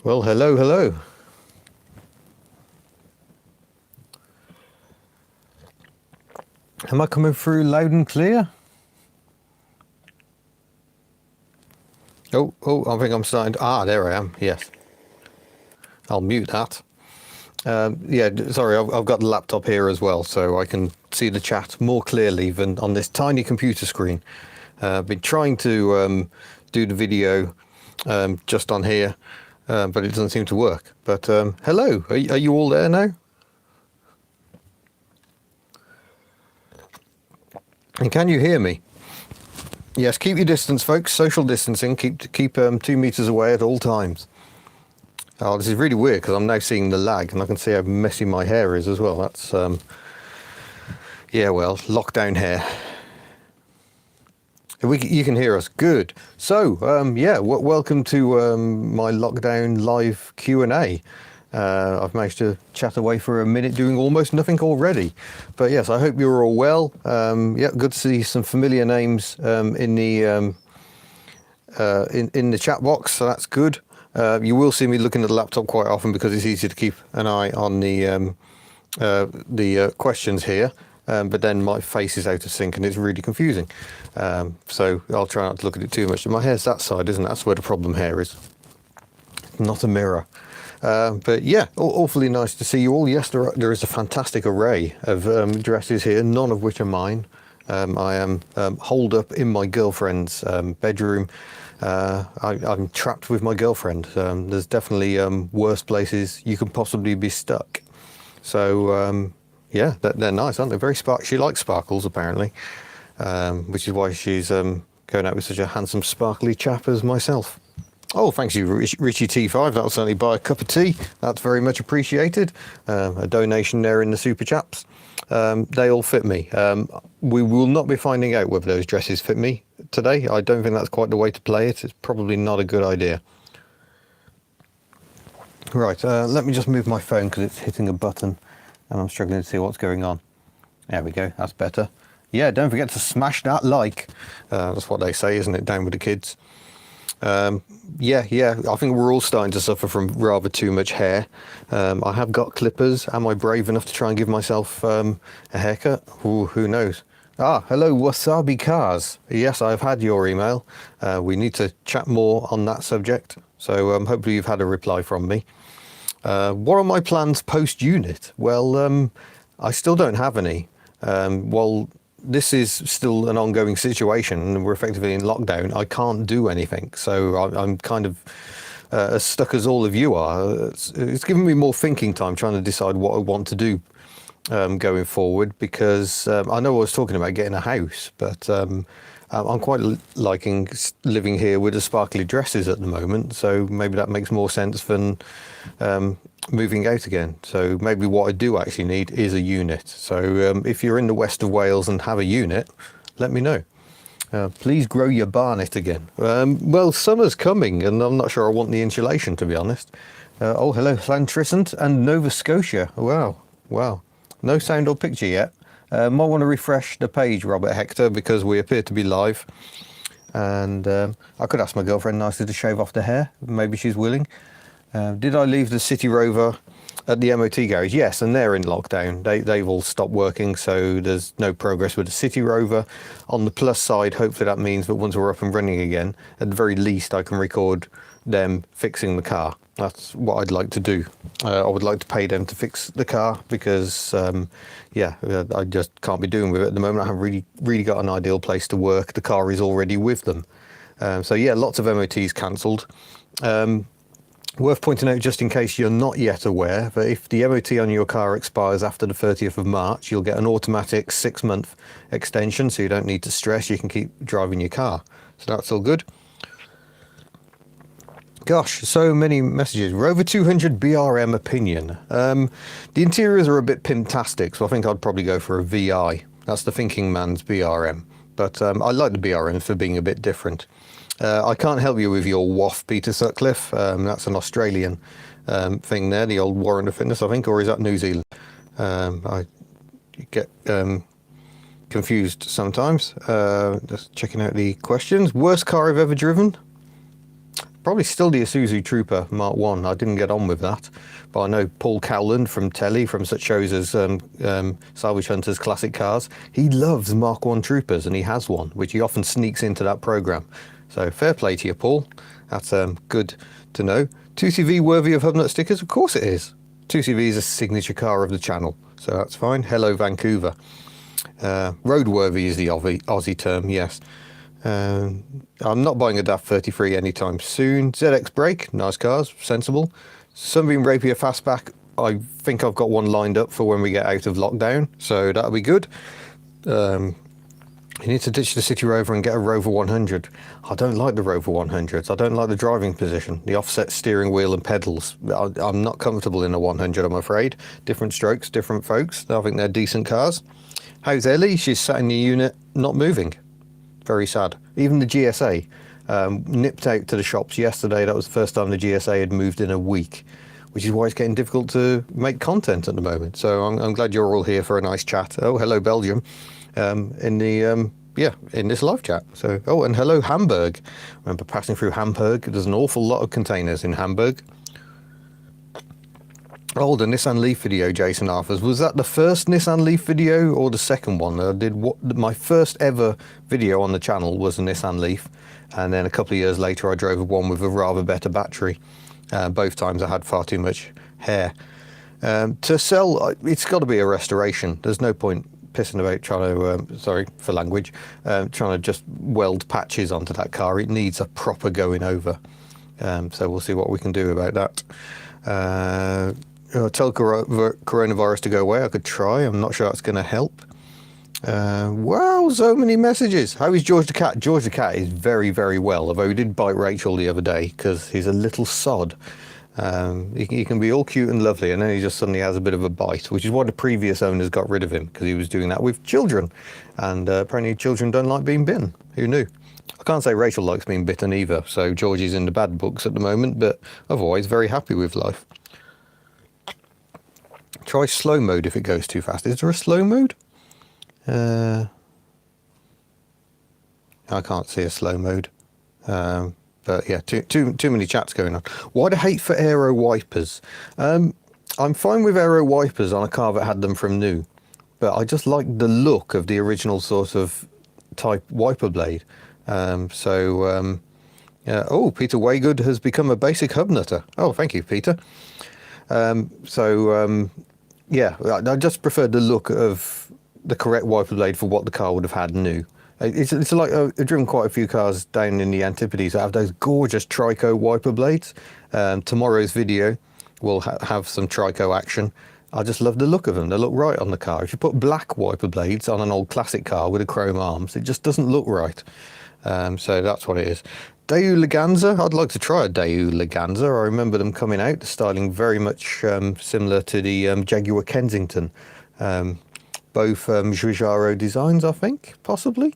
Well, hello, hello. Am I coming through loud and clear? Oh, I think I'm starting to... Ah, there I am, yes. I'll mute that. Yeah, sorry, I've got the laptop here as well, so I can see the chat more clearly than on this tiny computer screen. I've been trying to do the video just on here, but it doesn't seem to work. But hello, are you all there now? And can you hear me? Yes, keep your distance, folks. Social distancing. Keep 2 meters away at all times. Oh, this is really weird because I'm now seeing the lag, and I can see how messy my hair is as well. That's yeah, well, lockdown hair. You can hear us, good. So yeah, welcome to my lockdown live Q&A. I've managed to chat away for a minute doing almost nothing already. But yes, I hope you're all well. Yeah, good to see some familiar names in the chat box, so that's good. You will see me looking at the laptop quite often because it's easy to keep an eye on the questions here. But then my face is out of sync and it's really confusing. So I'll try not to look at it too much. My hair's that side, isn't it? That's where the problem hair is. Not a mirror. But yeah, awfully nice to see you all. Yes, there is a fantastic array of dresses here, none of which are mine. I am holed up in my girlfriend's bedroom. I'm trapped with my girlfriend. There's definitely worse places you can possibly be stuck. So yeah, they're nice, aren't they? Very she likes sparkles apparently, which is why she's going out with such a handsome sparkly chap as myself. Oh, thanks you, Richie T5. That'll certainly buy a cup of tea. That's very much appreciated. A donation there in the super chaps. They all fit me. We will not be finding out whether those dresses fit me today. I don't think that's quite the way to play it. It's probably not a good idea. Right, let me just move my phone because it's hitting a button and I'm struggling to see what's going on. There we go, that's better. Yeah, don't forget to smash that like. That's what they say, isn't it? Down with the kids. Yeah, I think we're all starting to suffer from rather too much hair. I have got clippers. Am I brave enough to try and give myself a haircut? Ooh, who knows? Ah, hello, Wasabi Cars. Yes, I've had your email. We need to chat more on that subject. So hopefully you've had a reply from me. What are my plans post-unit? Well, I still don't have any. Well, this is still an ongoing situation and we're effectively in lockdown. I can't do anything. So I'm kind of as stuck as all of you are. It's given me more thinking time trying to decide what I want to do going forward, because I know I was talking about getting a house, but I'm quite liking living here with the sparkly dresses at the moment. So maybe that makes more sense than moving out again. So maybe what I do actually need is a unit. So if you're in the west of Wales and have a unit, let me know. Please grow your barnet again. Well, summer's coming and I'm not sure I want the insulation, to be honest. Oh, hello, Llantrisant and Nova Scotia. Wow. No sound or picture yet. Might want to refresh the page, Robert Hector, because we appear to be live. And I could ask my girlfriend nicely to shave off the hair. Maybe she's willing. Did I leave the City Rover at the MOT garage? Yes, and they're in lockdown. They've all stopped working, so there's no progress with the City Rover. On the plus side, hopefully that means that once we're up and running again, at the very least I can record them fixing the car. That's what I'd like to do. I would like to pay them to fix the car because, yeah, I just can't be doing with it at the moment. I haven't really got an ideal place to work. The car is already with them. So yeah, lots of MOTs cancelled. Worth pointing out, just in case you're not yet aware, that if the MOT on your car expires after the 30th of March, you'll get an automatic 6-month extension, so you don't need to stress. You can keep driving your car. So that's all good. Gosh, so many messages. Rover 200 BRM opinion. The interiors are a bit pintastic, so I think I'd probably go for a VI. That's the thinking man's BRM. But I like the BRM for being a bit different. I can't help you with your WAF, Peter Sutcliffe. That's an Australian thing there, the old Warrant of Fitness, I think, or is that New Zealand? I get confused sometimes. Just checking out the questions. Worst car I've ever driven? Probably still the Isuzu Trooper Mark 1. I didn't get on with that. But I know Paul Cowland from telly, from such shows as Salvage Hunters, Classic Cars, he loves Mark 1 Troopers, and he has one, which he often sneaks into that programme. So fair play to you, Paul. That's good to know. 2CV worthy of Hubnut stickers? Of course it is. 2CV is a signature car of the channel, so that's fine. Hello, Vancouver. Roadworthy is the Aussie term, yes. I'm not buying a DAF 33 anytime soon. ZX Brake, nice cars, sensible. Sunbeam Rapier Fastback, I think I've got one lined up for when we get out of lockdown, so that'll be good. You need to ditch the City Rover and get a Rover 100. I don't like the Rover 100s. I don't like the driving position, the offset steering wheel and pedals. I'm not comfortable in a 100, I'm afraid. Different strokes, different folks. I think they're decent cars. How's Ellie? She's sat in the unit, not moving. Very sad. Even the GSA nipped out to the shops yesterday. That was the first time the GSA had moved in a week, which is why it's getting difficult to make content at the moment. So I'm glad you're all here for a nice chat. Oh, hello, Belgium. In this live chat. So, oh, and hello, Hamburg. I remember passing through Hamburg. There's an awful lot of containers in Hamburg. Oh, the Nissan Leaf video, Jason Arthurs. Was that the first Nissan Leaf video or the second one? I did my first ever video on the channel was a Nissan Leaf, and then a couple of years later I drove one with a rather better battery. Both times I had far too much hair. To sell, it's got to be a restoration. There's no point pissing about trying to, sorry for language, trying to just weld patches onto that car. It needs a proper going over. So we'll see what we can do about that. Tell coronavirus to go away. I could try. I'm not sure that's going to help. Wow, so many messages. How is George the cat? George the cat is very, very well, although he did bite Rachel the other day because he's a little sod. He can be all cute and lovely, and then he just suddenly has a bit of a bite, which is why the previous owners got rid of him, because he was doing that with children, and apparently children don't like being bitten. Who knew? I can't say Rachel likes being bitten either, so George is in the bad books at the moment, but otherwise very happy with life. Try slow mode if it goes too fast. Is there a slow mode? I can't see a slow mode. But yeah, too many chats going on. Why the hate for aero wipers? I'm fine with aero wipers on a car that had them from new, but I just like the look of the original sort of type wiper blade. Oh, Peter Waygood has become a basic hub nutter. Oh, thank you, Peter. Yeah, I just preferred the look of the correct wiper blade for what the car would have had new. It's like I've driven quite a few cars down in the Antipodes that have those gorgeous Trico wiper blades. Tomorrow's video will have some Trico action. I just love the look of them. They look right on the car. If you put black wiper blades on an old classic car with a chrome arms, it just doesn't look right. So that's what it is. Daewoo Leganza, I'd like to try a Daewoo Leganza. I remember them coming out, the styling very much similar to the Jaguar Kensington. Both Giugiaro designs, I think, possibly.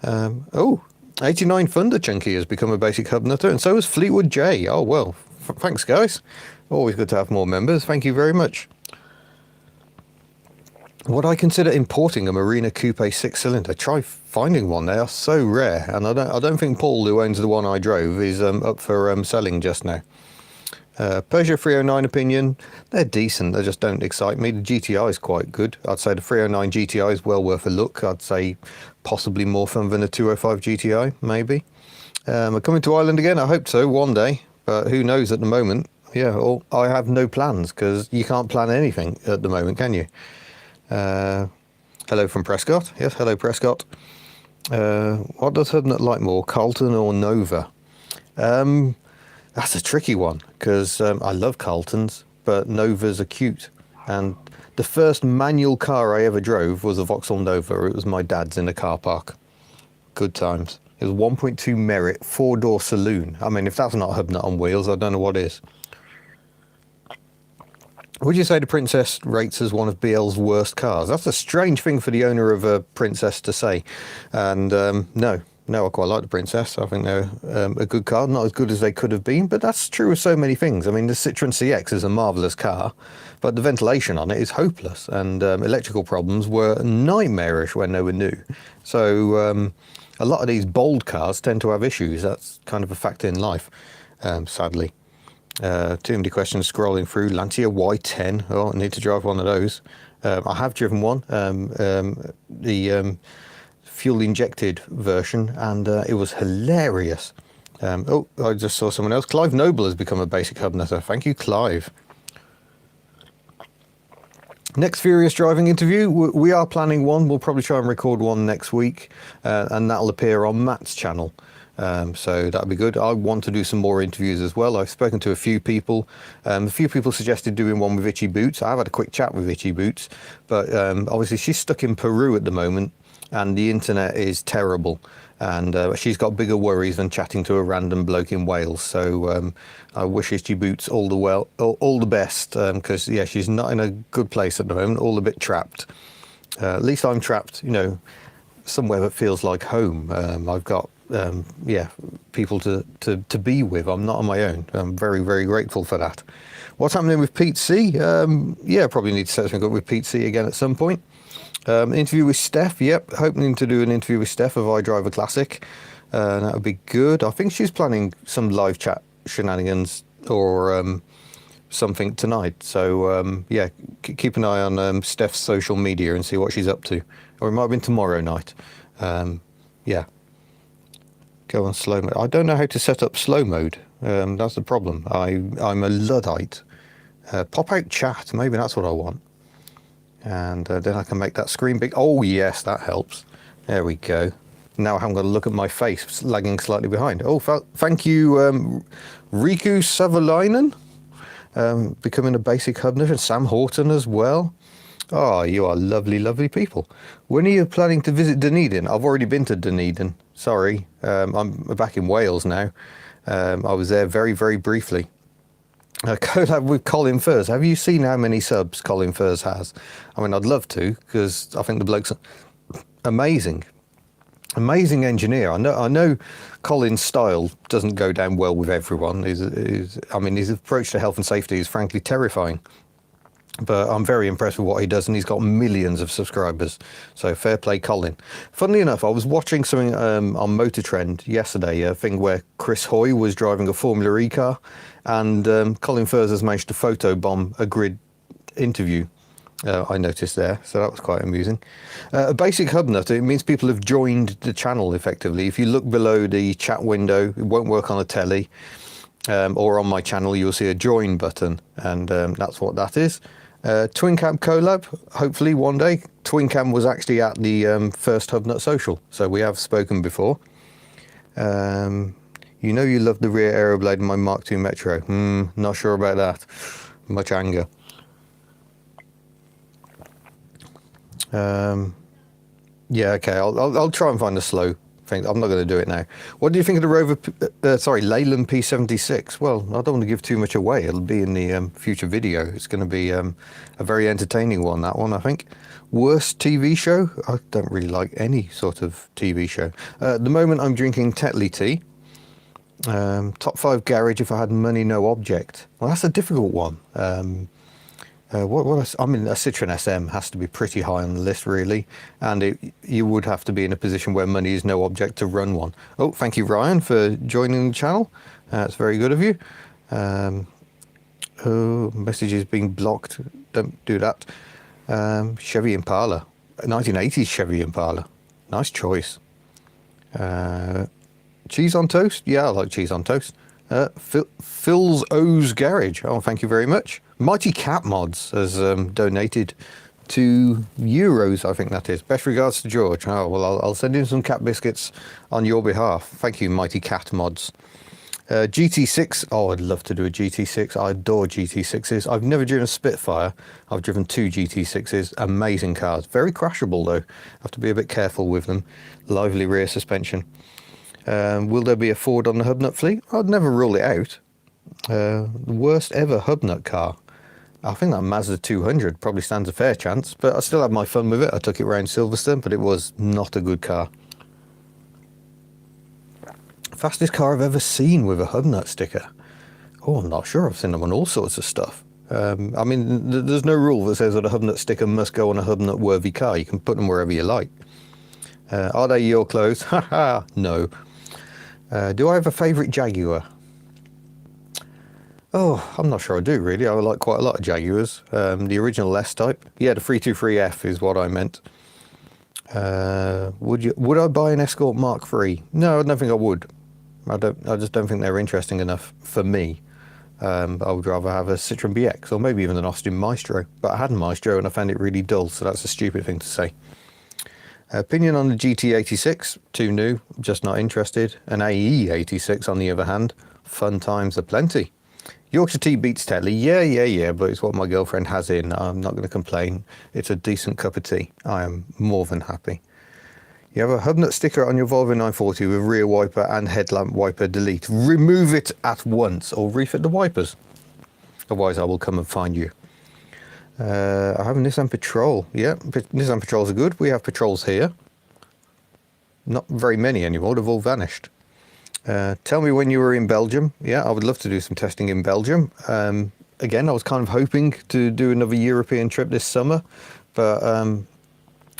89 Thunder Chunky has become a basic hub nutter, and so has Fleetwood J. Oh, well, thanks, guys. Always good to have more members. Thank you very much. Would I consider importing a Marina Coupe 6-cylinder? Try finding one. They are so rare, and I don't think Paul, who owns the one I drove, is up for selling just now. Peugeot 309 opinion, they're decent, they just don't excite me. The GTI is quite good. I'd say the 309 GTI is well worth a look. I'd say possibly more fun than a 205 GTI, maybe. Am I coming to Ireland again? I hope so, one day, but who knows at the moment. Yeah, I have no plans, because you can't plan anything at the moment, can you? Hello from Prescott. Yes, hello Prescott. What does Hubnut like more, Carlton or Nova? That's a tricky one, because I love Carltons, but Novas are cute. And the first manual car I ever drove was a Vauxhall Nova. It was my dad's in the car park. Good times. It was 1.2 Merit, 4-door saloon. I mean, if that's not Hubnut on wheels, I don't know what is. Would you say the Princess rates as one of BL's worst cars? That's a strange thing for the owner of a Princess to say. And no, I quite like the Princess. I think they're a good car, not as good as they could have been, but that's true of so many things. I mean, the Citroen CX is a marvellous car, but the ventilation on it is hopeless, and electrical problems were nightmarish when they were new. So a lot of these bold cars tend to have issues. That's kind of a fact in life. sadly. Too many questions scrolling through. Lancia Y10. Oh, I need to drive one of those. I have driven one, the fuel injected version, and it was hilarious. Oh, I just saw someone else. Clive Noble has become a basic hub nutter. Thank you, Clive. Next Furious Driving interview, we are planning one. We'll probably try and record one next week, and that'll appear on Matt's channel. So that'll be good. I want to do some more interviews as well. I've spoken to a few people. A few people suggested doing one with Itchy Boots. I've had a quick chat with Itchy Boots, but obviously she's stuck in Peru at the moment, and the internet is terrible. And she's got bigger worries than chatting to a random bloke in Wales. So I wish Itchy Boots all the best, because yeah, she's not in a good place at the moment. All a bit trapped. At least I'm trapped, you know, somewhere that feels like home. I've got yeah, people to be with. I'm not on my own. I'm very, very grateful for that. What's happening with Pete C? Yeah, probably need to set something up with Pete C again at some point. Interview with Steph. Yep, hoping to do an interview with Steph of iDriver Classic. That would be good. I think she's planning some live chat shenanigans or something tonight. So yeah, keep an eye on Steph's social media and see what she's up to. Or it might have been tomorrow night. Yeah. Go on slow mode. I don't know how to set up slow mode. That's the problem. I'm a Luddite. Pop out chat. Maybe that's what I want. And then I can make that screen big. Oh yes, that helps. There we go. Now I haven't got to look at my face lagging slightly behind. Oh, thank you, Riku Savalainen, becoming a basic hub nutter, and Sam Horton as well. Oh, you are lovely, lovely people. When are you planning to visit Dunedin? I've already been to Dunedin. Sorry, I'm back in Wales now. I was there very, very briefly. Collab with Colin Furs. Have you seen how many subs Colin Furs has? I mean, I'd love to, because I think the bloke's amazing. Amazing engineer. I know Colin's style doesn't go down well with everyone. I mean, his approach to health and safety is frankly terrifying. But I'm very impressed with what he does, and he's got millions of subscribers. So fair play, Colin. Funnily enough, I was watching something on Motor Trend yesterday, a thing where Chris Hoy was driving a Formula E car, and Colin Furs has managed to photobomb a grid interview. I noticed there, so that was quite amusing. A basic hub nutter, it means people have joined the channel effectively. If you look below the chat window, it won't work on a telly, or on my channel, you'll see a join button, and that's what that is. Twin Cam collab, hopefully one day. Twin Cam was actually at the first Hubnut Social, so we have spoken before. You know you love the rear aeroblade in my Mark II Metro. Not sure about that. Much anger. Yeah, okay, I'll try and find a slow thing. I'm not going to do it now. What do you think of the Rover, Leyland P76? Well, I don't want to give too much away. It'll be in the future video. It's going to be a very entertaining one, that one, I think. Worst TV show? I don't really like any sort of TV show. At the moment, I'm drinking Tetley tea. Top 5 garage if I had money, no object. Well, that's a difficult one. I mean, a Citroen SM has to be pretty high on the list, really, and you would have to be in a position where money is no object to run one. Oh, thank you, Ryan, for joining the channel. That's very good of you. Oh, messages being blocked. Don't do that. Chevy Impala, 1980s Chevy Impala. Nice choice. Cheese on toast? Yeah, I like cheese on toast. Phil's O's Garage. Oh, thank you very much. Mighty Cat Mods has donated €2, I think that is. Best regards to George. Oh, well, I'll send him some cat biscuits on your behalf. Thank you, Mighty Cat Mods. GT6. Oh, I'd love to do a GT6. I adore GT6s. I've never driven a Spitfire. I've driven 2 GT6s. Amazing cars. Very crashable, though. Have to be a bit careful with them. Lively rear suspension. Will there be a Ford on the Hubnut fleet? I'd never rule it out. The worst ever Hubnut car. I think that Mazda 200 probably stands a fair chance, but I still had my fun with it. I took it around Silverstone, but it was not a good car. Fastest car I've ever seen with a Hubnut sticker. Oh, I'm not sure. I've seen them on all sorts of stuff. I mean, there's no rule that says that a Hubnut sticker must go on a Hubnut worthy car. You can put them wherever you like. Are they your clothes? Haha, no. Do I have a favourite Jaguar? Oh, I'm not sure I do really. I like quite a lot of Jaguars. The original S-Type. Yeah, the 323F is what I meant. Would I buy an Escort Mark III? No, I don't think I would. I just don't think they're interesting enough for me. I would rather have a Citroen BX or maybe even an Austin Maestro. But I had a Maestro and I found it really dull, so that's a stupid thing to say. Opinion on the GT86, too new, just not interested. An AE86 on the other hand, fun times aplenty. Yorkshire tea beats telly, yeah, but it's what my girlfriend has in. I'm not going to complain. It's a decent cup of tea. I am more than happy. You have a hub nut sticker on your Volvo 940 with rear wiper and headlamp wiper delete. Remove it at once or refit the wipers. Otherwise I will come and find you. I have a Nissan Patrol. Yeah, Nissan Patrols are good. We have Patrols here. Not very many anymore. They've all vanished. Tell me when you were in Belgium. Yeah, I would love to do some testing in Belgium. Again, I was kind of hoping to do another European trip this summer, but I'm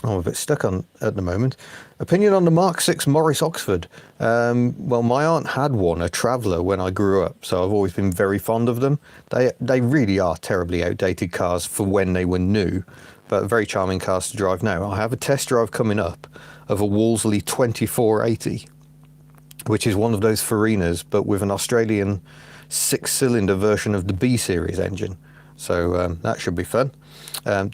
a bit stuck on at the moment. Opinion on the Mark 6 Morris Oxford. Well, my aunt had one, a Traveller, when I grew up, so I've always been very fond of them. They really are terribly outdated cars for when they were new, but very charming cars to drive now. I have a test drive coming up of a Wolseley 2480, which is one of those Farinas, but with an Australian 6-cylinder version of the B series engine. So that should be fun.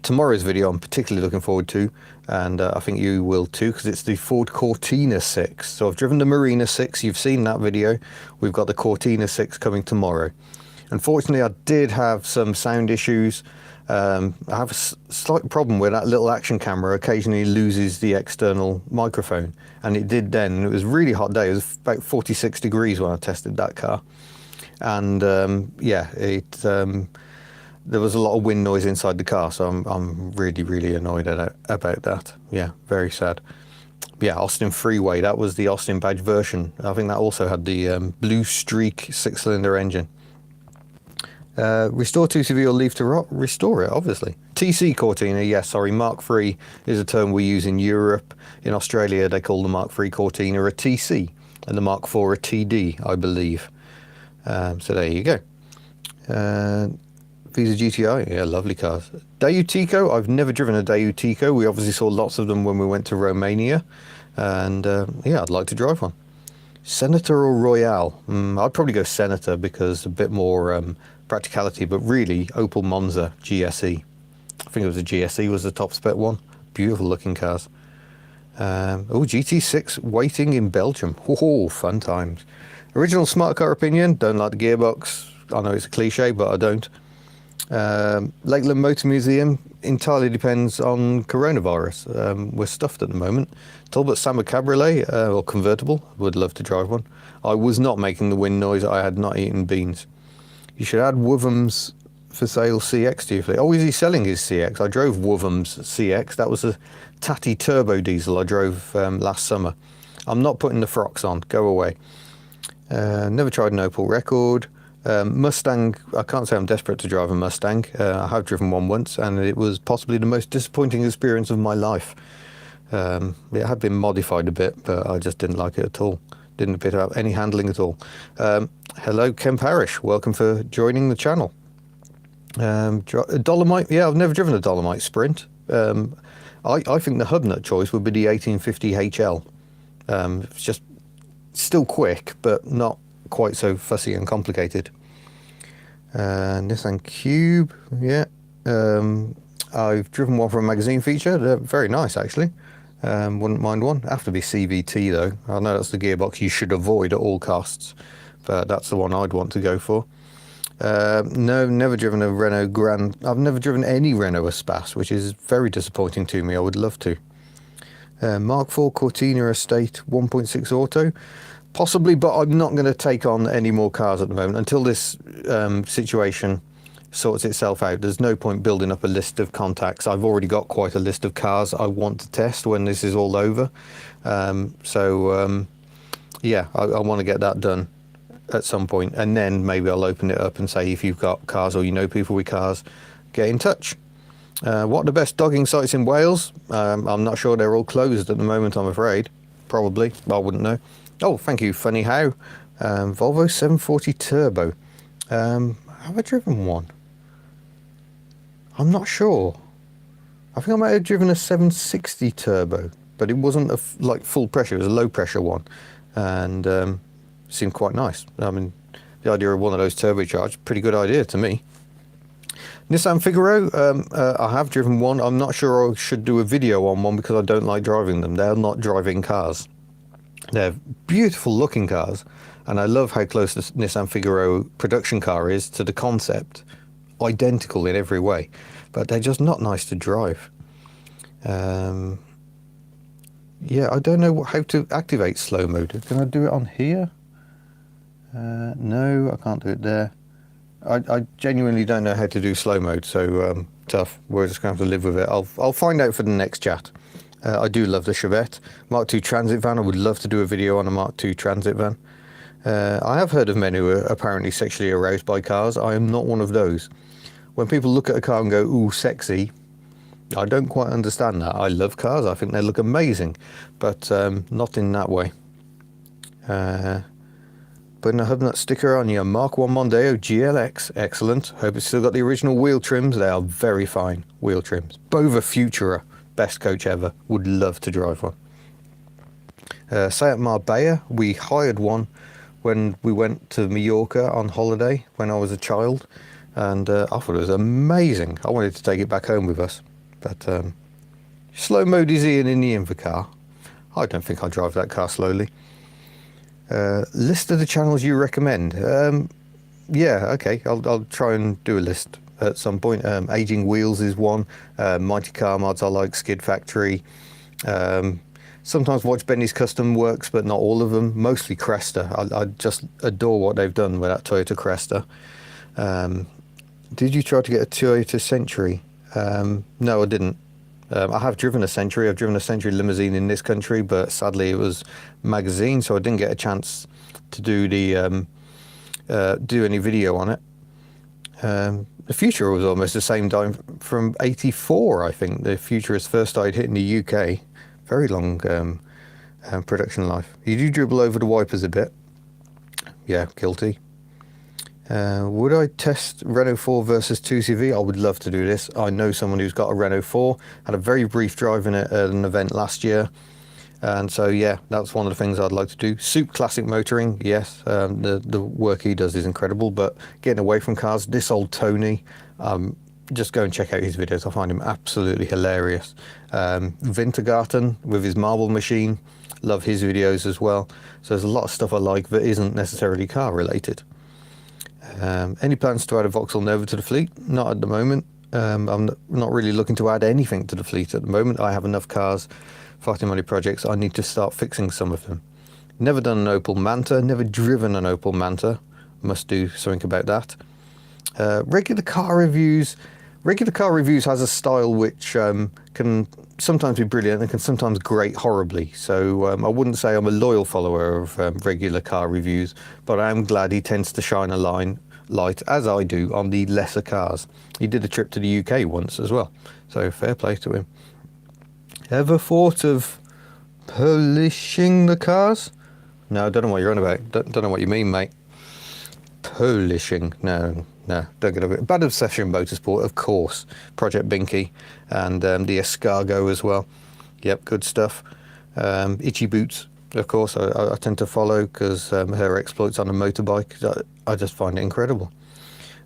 Tomorrow's video I'm particularly looking forward to, and I think you will too, because it's the Ford Cortina 6. So I've driven the Marina 6, you've seen that video. We've got the Cortina 6 coming tomorrow. Unfortunately, I did have some sound issues. I have a slight problem where that little action camera occasionally loses the external microphone, and it did then. It was a really hot day. It was about 46 degrees when I tested that car, and yeah, there was a lot of wind noise inside the car, so I'm really annoyed about that. Yeah, very sad. Yeah, Austin Freeway, that was the Austin badge version. I think that also had the Blue Streak 6-cylinder engine. Restore 2CV or leave to rot? Restore it, obviously. TC Cortina, yes, sorry, Mark III is a term we use in Europe. In Australia, they call the Mark III Cortina a TC, and the Mark IV a TD, I believe. So there you go. Visa GTI, yeah, lovely cars. Daewoo Tico, I've never driven a Daewoo Tico. We obviously saw lots of them when we went to Romania, and yeah, I'd like to drive one. Senator or Royale? I'd probably go Senator because a bit more practicality, but really Opel Monza GSE. I think it was a GSE was the top spec one. Beautiful looking cars. Oh, GT6 waiting in Belgium. Oh, fun times. Original smart car opinion, don't like the gearbox. I know it's a cliche, but I don't. Lakeland Motor Museum, entirely depends on coronavirus. We're stuffed at the moment. Talbot Samba Cabriolet, or convertible, would love to drive one. I was not making the wind noise, I had not eaten beans. You should add Wotham's for sale CX to your fleet. Oh, is he selling his CX? I drove Wotham's CX. That was a tatty turbo diesel I drove last summer. I'm not putting the frocks on, go away. Never tried an Opel Record. Mustang, I can't say I'm desperate to drive a Mustang. I have driven one once, and it was possibly the most disappointing experience of my life. It had been modified a bit, but I just didn't like it at all. Didn't appear to have any handling at all. Hello, Ken Parrish. Welcome for joining the channel. Dolomite, yeah, I've never driven a Dolomite Sprint. I think the hub nut choice would be the 1850 HL. It's just still quick, but not quite so fussy and complicated. Nissan Cube, yeah. I've driven one for a magazine feature. They're very nice, actually. Wouldn't mind one. Have to be CVT though. I know that's the gearbox you should avoid at all costs, but that's the one I'd want to go for. No, never driven a Renault Grand. I've never driven any Renault Espace, which is very disappointing to me. I would love to. Mark IV Cortina Estate 1.6 Auto. Possibly, but I'm not going to take on any more cars at the moment until this situation sorts itself out. There's no point building up a list of contacts. I've already got quite a list of cars I want to test when this is all over. Yeah, I want to get that done at some point, and then maybe I'll open it up and say, if you've got cars or you know people with cars, get in touch. What are the best dogging sites in Wales? I'm not sure. They're all closed at the moment, I'm afraid. Probably. I wouldn't know. Oh, thank you, Funny How. Volvo 740 Turbo. Have I driven one? I'm not sure. I think I might have driven a 760 turbo, but it wasn't like full pressure. It was a low pressure one, and seemed quite nice. I mean, the idea of one of those turbocharged, pretty good idea to me. Nissan Figaro, I have driven one. I'm not sure I should do a video on one because I don't like driving them. They're not driving cars. They're beautiful looking cars, and I love how close the Nissan Figaro production car is to the concept. Identical in every way, but they're just not nice to drive. Yeah, I don't know how to activate slow mode. Can I do it on here? No, I can't do it there. I genuinely don't know how to do slow mode, so tough. We're just going to have to live with it. I'll find out for the next chat. I do love the Chevette. Mark II Transit van, I would love to do a video on a Mark II Transit van. I have heard of men who are apparently sexually aroused by cars. I am not one of those. When people look at a car and go, ooh, sexy, I don't quite understand that. I love cars. I think they look amazing, but not in that way. Putting a hub nut sticker on your Mark I Mondeo GLX. Excellent. Hope it's still got the original wheel trims. They are very fine wheel trims. Bova Futura, best coach ever. Would love to drive one. Seat Marbella, we hired one when we went to Mallorca on holiday when I was a child, and I thought it was amazing. I wanted to take it back home with us, but slow mode is in the Invacar. I don't think I'll drive that car slowly. List of the channels you recommend. Yeah, okay, I'll try and do a list at some point. Aging Wheels is one. Mighty Car Mods I like. Skid Factory. Sometimes watch Benny's Custom Works, but not all of them. Mostly Cresta. I just adore what they've done with that Toyota Cresta. Did you try to get a Toyota Century? No, I didn't. I have driven a Century. I've driven a Century limousine in this country, but sadly it was magazine, so I didn't get a chance to do the do any video on it. The Futura was almost the same time, from '84, I think. The Futura's first started hitting the UK. Very long production life. You do dribble over the wipers a bit. Yeah, guilty. Would I test Renault 4 versus 2CV? I would love to do this. I know someone who's got a Renault 4, had a very brief drive in it at an event last year. And so, yeah, that's one of the things I'd like to do. Soup Classic Motoring, yes, the work he does is incredible, but getting away from cars, this old Tony, just go and check out his videos. I find him absolutely hilarious. Wintergarten with his marble machine, love his videos as well. So there's a lot of stuff I like that isn't necessarily car related. Any plans to add a Vauxhall Nova to the fleet? Not at the moment. I'm not really looking to add anything to the fleet at the moment. I have enough cars fighting money projects. I need to start fixing some of them. Never done an Opel Manta, never driven an Opel Manta. Must do something about that. Regular car reviews has a style which can sometimes be brilliant and can sometimes grate horribly. So I wouldn't say I'm a loyal follower of regular car reviews, but I am glad he tends to shine a light, as I do, on the lesser cars. He did a trip to the UK once as well, so fair play to him. Ever thought of polishing the cars? No, I don't know what you're on about. Don't know what you mean, mate. Polishing? No, don't get a bit. Bad Obsession Motorsport, of course. Project Binky and the Escargot as well. Yep, good stuff. Itchy Boots, of course, I tend to follow because her exploits on a motorbike, I just find it incredible.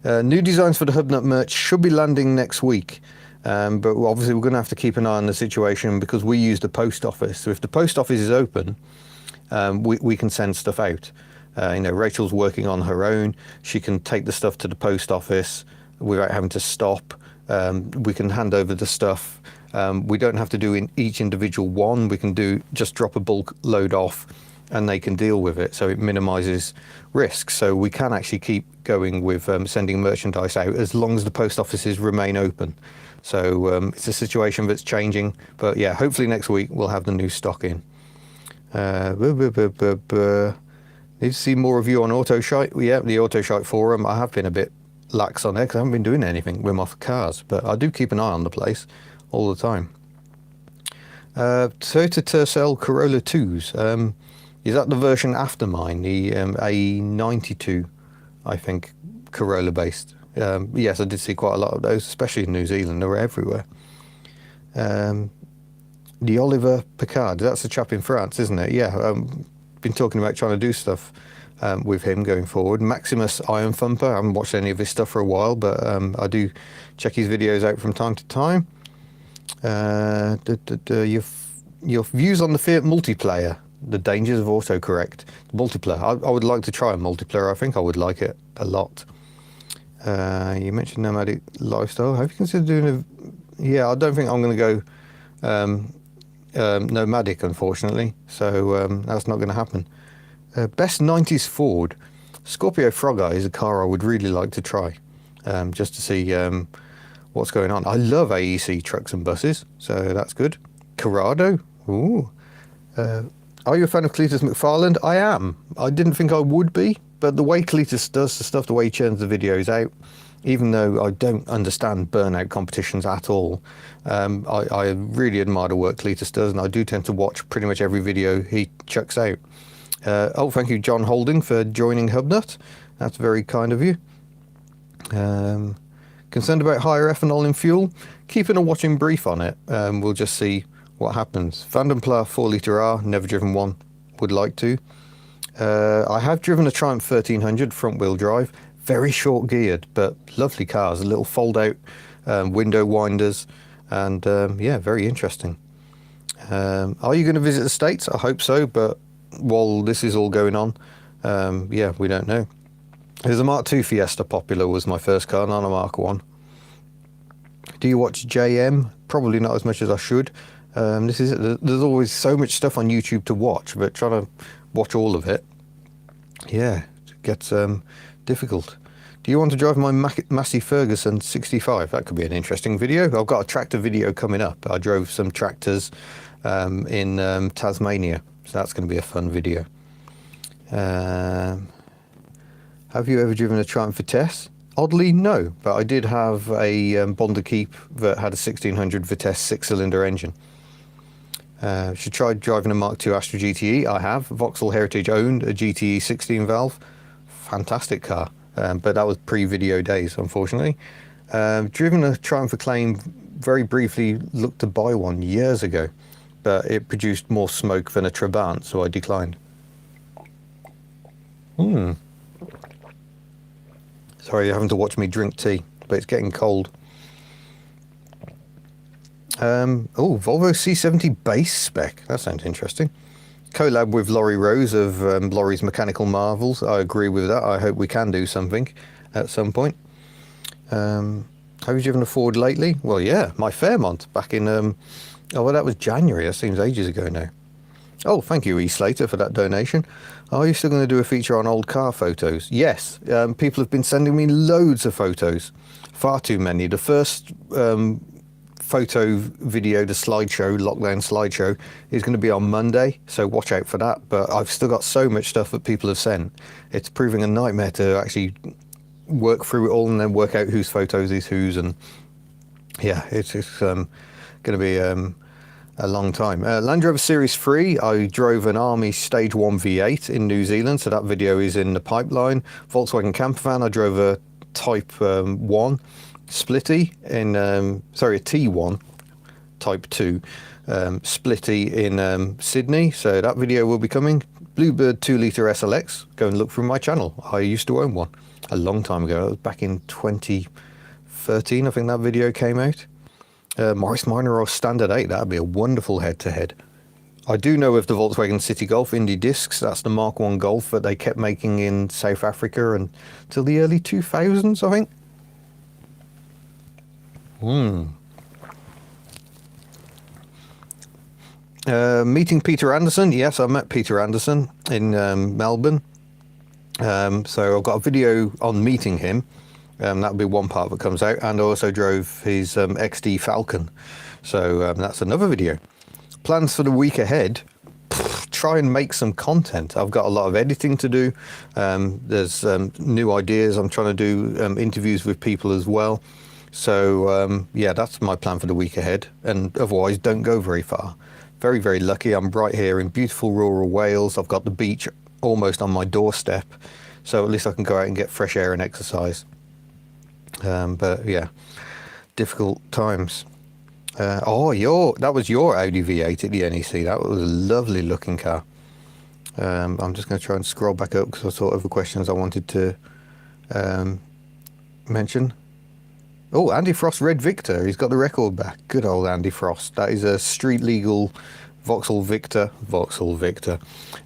New designs for the Hubnut merch should be landing next week. But obviously we're going to have to keep an eye on the situation because we use the post office. So if the post office is open, we can send stuff out. Rachel's working on her own. She can take the stuff to the post office without having to stop. We can hand over the stuff. We don't have to do in each individual one. We can just drop a bulk load off and they can deal with it. So it minimizes risk. So we can actually keep going with sending merchandise out as long as the post offices remain open. So it's a situation that's changing. But yeah, hopefully next week we'll have the new stock in. Need to see more of you on Autoshite. Yeah, the Autoshite forum. I have been a bit lax on it because I haven't been doing anything with my cars, but I do keep an eye on the place all the time. Toyota Tercel Corolla 2s. Is that the version after mine? The A92, I think, Corolla based. Yes, I did see quite a lot of those, especially in New Zealand. They were everywhere. The Oliver Picard, that's the chap in France, isn't it? Yeah, been talking about trying to do stuff with him going forward. Maximus Iron Thumper, I haven't watched any of his stuff for a while, but I do check his videos out from time to time. Your views on the Fiat multiplayer, the dangers of autocorrect. Multiplayer, I would like to try a multiplayer. I think I would like it a lot. You mentioned nomadic lifestyle. Have you considered doing a... Yeah, I don't think I'm going to go nomadic, unfortunately. So that's not going to happen. Best 90s Ford. Scorpio Frog Eye is a car I would really like to try. Just to see what's going on. I love AEC trucks and buses, so that's good. Corrado. Ooh. Are you a fan of Cletus McFarland? I am. I didn't think I would be, but the way Cletus does the stuff, the way he churns the videos out, even though I don't understand burnout competitions at all, I really admire the work Cletus does, and I do tend to watch pretty much every video he chucks out. Oh, thank you, John Holding, for joining Hubnut. That's very kind of you. Concerned about higher ethanol in fuel? Keeping a watching brief on it. We'll just see what happens. Vandenpla 4 L R, never driven one, would like to. I have driven a Triumph 1300 front wheel drive, very short geared, but lovely cars, a little fold out window winders, and yeah, very interesting. Are you going to visit the States? I hope so, but while this is all going on, yeah, we don't know. There's a Mark II Fiesta Popular was my first car, not a Mark 1. Do you watch JM? Probably not as much as I should. This is it. There's always so much stuff on YouTube to watch, but trying to watch all of it, yeah, it gets difficult. Do you want to drive my Massey Ferguson 65? That could be an interesting video. I've got a tractor video coming up. I drove some tractors in Tasmania, so that's going to be a fun video. Have you ever driven a Triumph Vitesse? Oddly, no, but I did have a Bonder Keep that had a 1600 Vitesse 6-cylinder engine. Should try driving a Mark II Astra GTE. I have. Vauxhall Heritage owned a GTE 16 valve. Fantastic car, but that was pre-video days, unfortunately. Driven a Triumph Acclaim, very briefly looked to buy one years ago, but it produced more smoke than a Trabant, so I declined. Sorry, you're having to watch me drink tea, but it's getting cold. Oh, Volvo C70 base spec. That sounds interesting. Collab with Laurie Rose of Laurie's Mechanical Marvels. I agree with that. I hope we can do something at some point. Have you driven a Ford lately? Well, yeah, my Fairmont back in... oh, well, that was January. That seems ages ago now. Oh, thank you, E. Slater, for that donation. Are you still going to do a feature on old car photos? Yes. People have been sending me loads of photos. Far too many. The first photo video, the slideshow, lockdown slideshow, is going to be on Monday, so watch out for that. But I've still got so much stuff that people have sent. It's proving a nightmare to actually work through it all and then work out whose photos is whose. And yeah, it's going to be... a long time. Land Rover Series 3, I drove an Army Stage 1 V8 in New Zealand, so that video is in the pipeline. Volkswagen Campervan, I drove a Type 1 Splitty in, sorry, a T1 Type 2 Splitty in Sydney, so that video will be coming. Bluebird 2 litre SLX, go and look through my channel. I used to own one a long time ago. It was back in 2013, I think that video came out. Morris Minor or Standard 8, that'd be a wonderful head-to-head. I do know of the Volkswagen City Golf Indy Discs. That's the Mark 1 Golf that they kept making in South Africa until the early 2000s, I think. Meeting Peter Anderson. Yes, I met Peter Anderson in Melbourne. So I've got a video on meeting him. That'll be one part that comes out, and I also drove his XD Falcon, so that's another video. Plans for the week ahead: try and make some content. I've got a lot of editing to do. There's new ideas. I'm trying to do interviews with people as well. So yeah, that's my plan for the week ahead, and otherwise don't go very far. Very, very lucky. I'm right here in beautiful rural Wales. I've got the beach almost on my doorstep. so at least I can go out and get fresh air and exercise. But yeah, difficult times. That was your Audi V8 at the NEC. That was a lovely looking car. I'm just going to try and scroll back up because I saw other questions I wanted to mention. Oh, Andy Frost Red Victor. He's got the record back. Good old Andy Frost. That is a street legal Vauxhall Victor,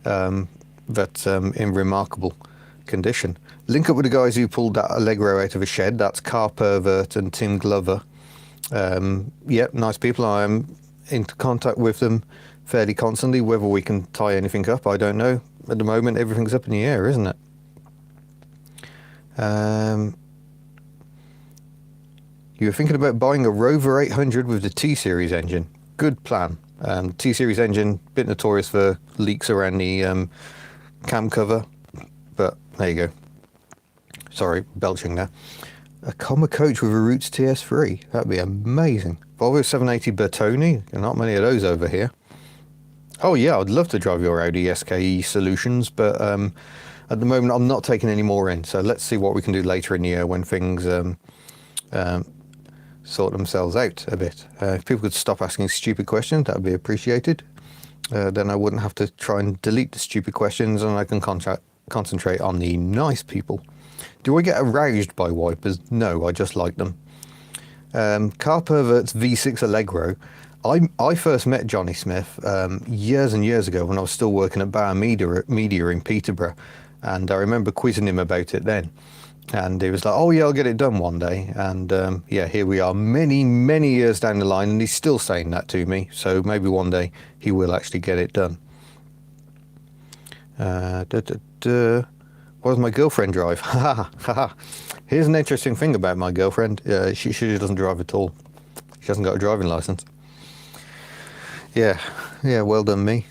that's in remarkable condition. Link up with the guys who pulled that Allegro out of a shed. That's Car Pervert and Tim Glover. Yep, nice people. I'm in contact with them fairly constantly. Whether we can tie anything up, I don't know. At the moment, everything's up in the air, isn't it? You were thinking about buying a Rover 800 with the T-Series engine. Good plan. T-Series engine, bit notorious for leaks around the cam cover, but there you go. Sorry, belching there. A comma coach with a Roots TS3. That'd be amazing. Volvo 780 Bertoni. Not many of those over here. Oh yeah, I'd love to drive your Audi SKE Solutions, but at the moment I'm not taking any more in. So let's see what we can do later in the year when things sort themselves out a bit. If people could stop asking stupid questions, that would be appreciated. Then I wouldn't have to try and delete the stupid questions, and I can concentrate on the nice people. Do I get aroused by wipers? No, I just like them. Car Pervert's V6 Allegro. I first met Johnny Smith years and years ago when I was still working at Bauer Media in Peterborough, and I remember quizzing him about it then. And he was like, oh yeah, I'll get it done one day. And yeah, here we are many years down the line, and he's still saying that to me. So maybe one day he will actually get it done. What does my girlfriend drive? Here's an interesting thing about my girlfriend. She doesn't drive at all. She hasn't got a driving license. Yeah, well done me.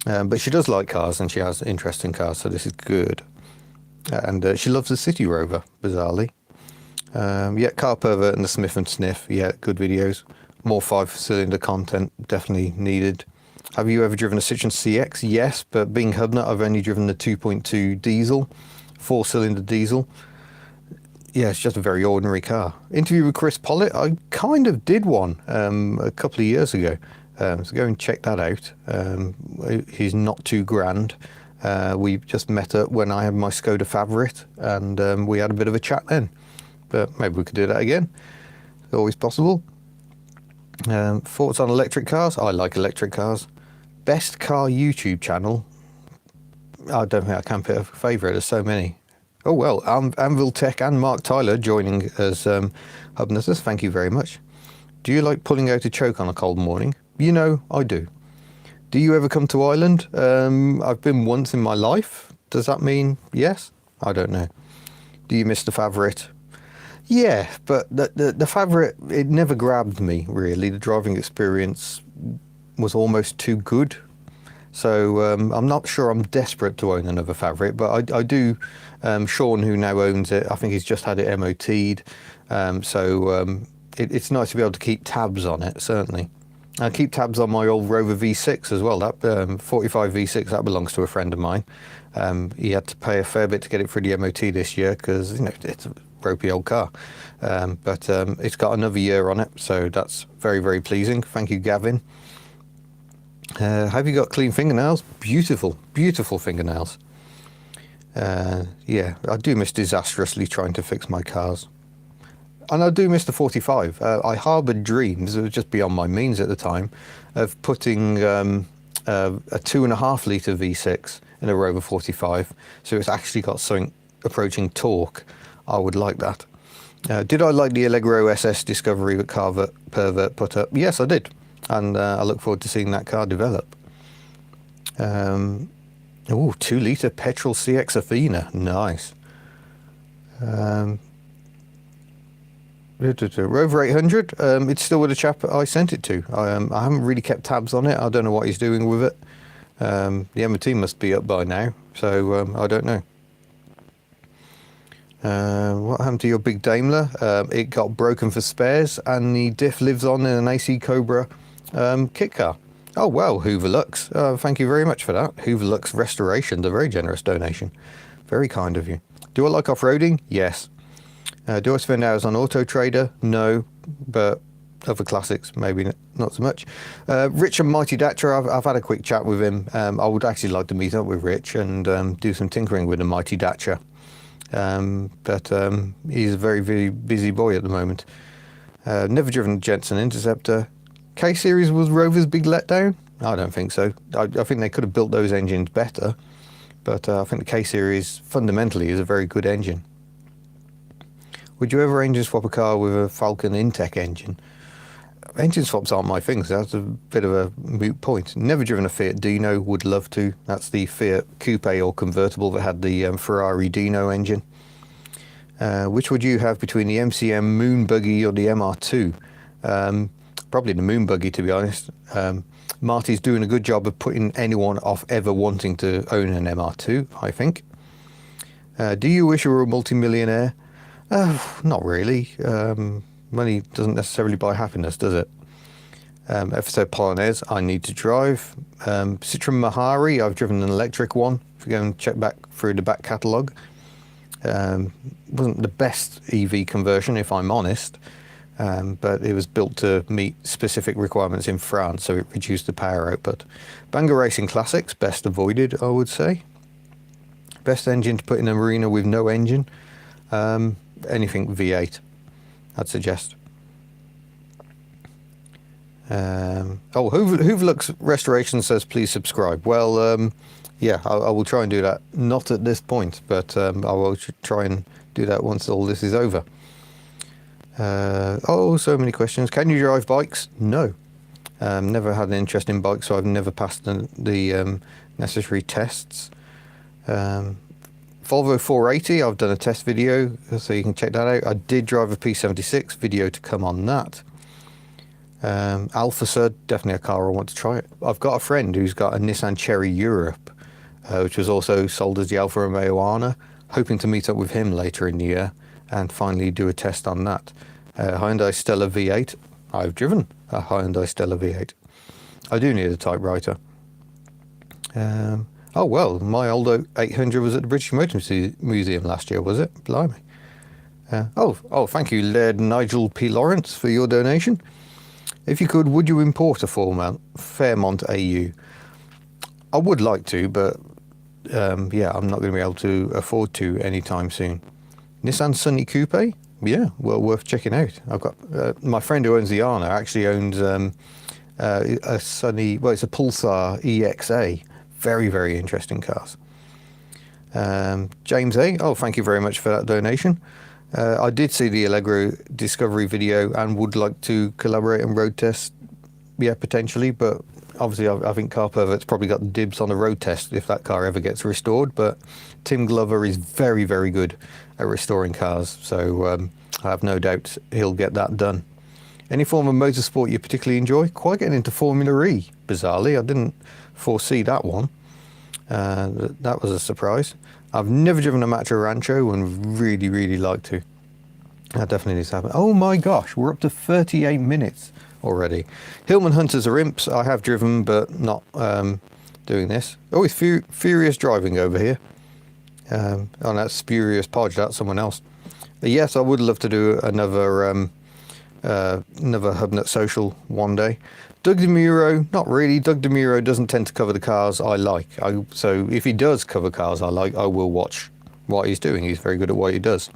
But she does like cars, and she has interest in cars, so this is good. And she loves the City Rover, bizarrely. Yeah, Car Pervert and the Smith and Sniff. Yeah, good videos. More 5-cylinder content, definitely needed. Have you ever driven a Citroen CX? Yes, but being Hubnut, I've only driven the 2.2 diesel, 4-cylinder diesel. Yeah, it's just a very ordinary car. Interview with Chris Pollitt, I kind of did one a couple of years ago. So go and check that out. He's not too grand. We just met up when I had my Skoda Favorit, and we had a bit of a chat then. But maybe we could do that again. It's always possible. Thoughts on electric cars? I like electric cars. Best car YouTube channel? I don't think I can pick a favourite. There's so many. Oh well, Anvil Tech and Mark Tyler joining as Hubnutters. Thank you very much. Do you like pulling out a choke on a cold morning? You know, I do. Do you ever come to Ireland? I've been once in my life. Does that mean yes? I don't know. Do you miss the Favorit? Yeah, but the Favorit, it never grabbed me, really. The driving experience was almost too good. So I'm not sure I'm desperate to own another Favorit, but I do. Sean, who now owns it, I think he's just had it MOT'd. It's nice to be able to keep tabs on it, certainly. I keep tabs on my old Rover V6 as well. That 45 V6, that belongs to a friend of mine. He had to pay a fair bit to get it through the MOT this year because, you know, it's a ropey old car. But it's got another year on it, so that's very, very pleasing. Thank you, Gavin. Have you got clean fingernails? Beautiful, beautiful fingernails. Yeah, I do miss disastrously trying to fix my cars. And I do miss the 45. I harboured dreams, it was just beyond my means at the time, of putting a 2.5 litre V6 in a Rover 45, so it's actually got something approaching torque. I would like that. Did I like the Allegro SS Discovery that Car Pervert put up? Yes, I did. And I look forward to seeing that car develop. 2 litre petrol CX Athena. Nice. Rover 800, it's still with the chap I sent it to. I haven't really kept tabs on it. I don't know what he's doing with it. The MOT must be up by now, so I don't know. What happened to your big Daimler? It got broken for spares, and the diff lives on in an AC Cobra kit car. Oh well, Hoover Lux. Thank you very much for that. Hoover Lux Restoration, a very generous donation. Very kind of you. Do I like off-roading? Yes. Do I spend hours on Auto Trader? No, but other classics, maybe not so much. Rich and Mighty Datcher, I've had a quick chat with him. I would actually like to meet up with Rich and do some tinkering with the Mighty Datcher. But he's a very, very busy boy at the moment. Never driven a Jensen Interceptor. K-Series was Rover's big letdown? I don't think so. I think they could have built those engines better, but I think the K-Series fundamentally is a very good engine. Would you ever engine swap a car with a Falcon Intech engine? Engine swaps aren't my thing, so that's a bit of a moot point. Never driven a Fiat Dino, would love to. That's the Fiat Coupe or convertible that had the Ferrari Dino engine. Which would you have between the MCM Moon Buggy or the MR2? Probably the Moon Buggy, to be honest. Marty's doing a good job of putting anyone off ever wanting to own an MR2, I think. Do you wish you were a multi-millionaire? Not really. Money doesn't necessarily buy happiness, does it? FSO Polonaise, I need to drive. Citroen Mahari, I've driven an electric one. If you go and check back through the back catalogue. Wasn't the best EV conversion, if I'm honest, but it was built to meet specific requirements in France, so it reduced the power output. Bangor Racing Classics, best avoided, I would say. Best engine to put in a marina with no engine, anything V8, I'd suggest. Hooverlooks Restoration says please subscribe. Well, yeah, I will try and do that. Not at this point, but I will try and do that once all this is over. So many questions. Can you drive bikes? No. Never had an interest in bikes, so I've never passed the necessary tests. Volvo 480, I've done a test video, so you can check that out. I did drive a P76, video to come on that. Alpha Sud, definitely a car I want to try it. I've got a friend who's got a Nissan Cherry Europe, which was also sold as the Alfa Romeo Arna. Hoping to meet up with him later in the year and finally do a test on that. Hyundai Stella V8, I've driven a Hyundai Stella V8. I do need a typewriter. Oh well, my old 800 was at the British Motor Museum last year, was it? Blimey. Thank you, Laird Nigel P. Lawrence, for your donation. If you could, would you import a Fairmont AU? I would like to, but yeah, I'm not going to be able to afford to anytime soon. Nissan Sunny Coupe? Yeah, well, worth checking out. I've got my friend who owns the Arna actually owns a Sunny, well, it's a Pulsar EXA. Very, very interesting cars. James A. Oh, thank you very much for that donation. I did see the Allegro Discovery video and would like to collaborate and road test, yeah, potentially, but obviously I think Car Pervert's probably got the dibs on the road test if that car ever gets restored, but Tim Glover is very, very good at restoring cars, so I have no doubt he'll get that done. Any form of motorsport you particularly enjoy? Quite getting into Formula E, bizarrely. I didn't foresee that one. That was a surprise. I've never driven a Macho Rancho and really, really like to. That definitely needs to happen. Oh my gosh, we're up to 38 minutes already. Hillman Hunters are imps. I have driven, but not doing this. Oh, it's Furious Driving over here. Oh, that's Spurious Podge. That's someone else. Yes, I would love to do another Hubnut Social one day. Doug DeMuro, not really. Doug DeMuro doesn't tend to cover the cars I like. So if he does cover cars I like, I will watch what he's doing. He's very good at what he does.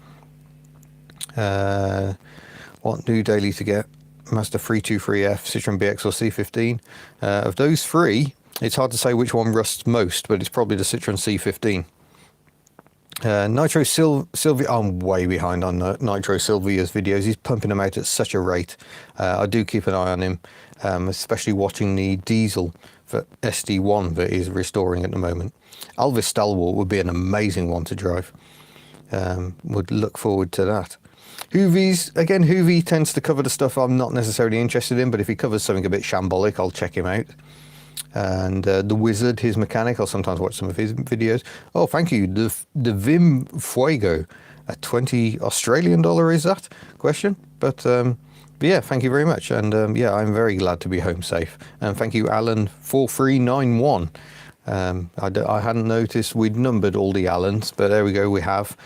What new daily to get? Mazda 323F, Citroen BX or C15. Of those three, it's hard to say which one rusts most, but it's probably the Citroen C15. Nitro Sylvia, I'm way behind on Nitro Sylvia's videos. He's pumping them out at such a rate. I do keep an eye on him, especially watching the diesel for SD1 that he's restoring at the moment. Alvis Stalwart would be an amazing one to drive. Would look forward to that. Hoovie tends to cover the stuff I'm not necessarily interested in, but if he covers something a bit shambolic, I'll check him out. And The Wizard, his mechanic, I'll sometimes watch some of his videos. Oh, thank you. The Vim Fuego, a 20 Australian dollar is that? Question. But yeah, thank you very much. And yeah, I'm very glad to be home safe. And thank you, Alan4391. I hadn't noticed we'd numbered all the Allens, but there we go, we have,